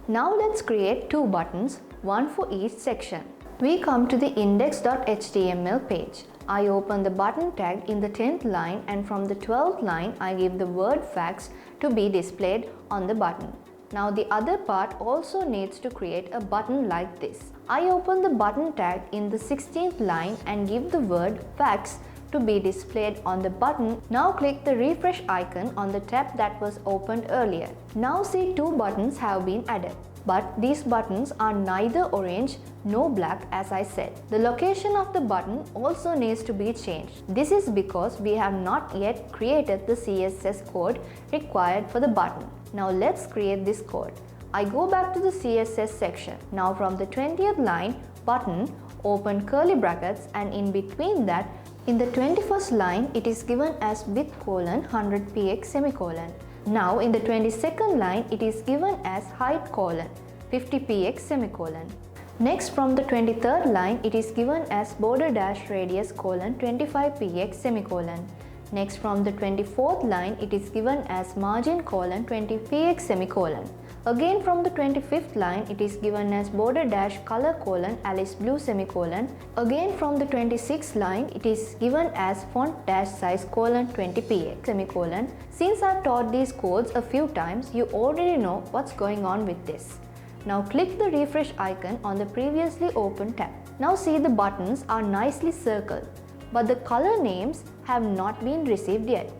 Now let's create two buttons, one for each section. We come to the index.html page. I open the button tag in the 10th line, and from the 12th line I give the word facts to be displayed on the button. Now the other part also needs to create a button like this. I open the button tag in the 16th line and give the word facts to be displayed on the button. Now click the refresh icon on the tab that was opened earlier. Now see two buttons have been added. But these buttons are neither orange nor black as I said. The location of the button also needs to be changed. This is because we have not yet created the CSS code required for the button. Now let's create this code. I go back to the CSS section. Now from the 20th line, button, open curly brackets, and in between that, in the 21st line, it is given as width colon 100px semicolon. Now in the 22nd line, it is given as height colon 50px semicolon. Next from the 23rd line, it is given as border dash radius colon 25px semicolon. Next from the 24th line, it is given as margin colon 20px semicolon. Again from the 25th line, it is given as border dash color colon Alice blue semicolon. Again from the 26th line, it is given as font dash size colon 20px semicolon. Since I've taught these codes a few times, you already know what's going on with this. Now click the refresh icon on the previously opened tab. Now see the buttons are nicely circled, but the color names have not been received yet.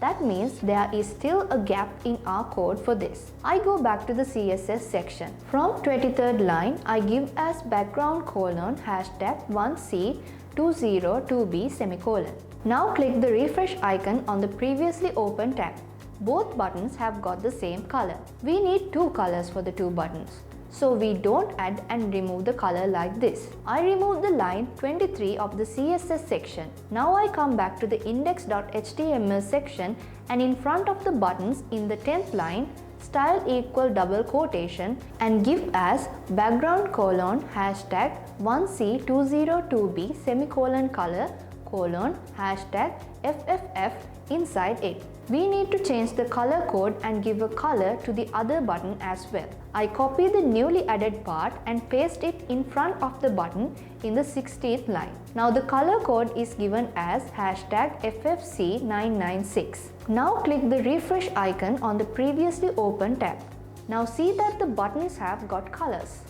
That means there is still a gap in our code for this. I go back to the CSS section. From 23rd line, I give as background colon hashtag 1C202B semicolon. Now click the refresh icon on the previously opened tab. Both buttons have got the same color. We need two colors for the two buttons, so we don't add and remove the color like this. I remove the line 23 of the CSS section. Now I come back to the index.html section, and in front of the buttons in the 10th line, style equal double quotation and give as background colon hashtag 1C202B semicolon color colon hashtag FFF inside it. We need to change the color code and give a color to the other button as well. I copy the newly added part and paste it in front of the button in the 16th line. Now the color code is given as hashtag FFC996. Now click the refresh icon on the previously opened tab. Now see that the buttons have got colors.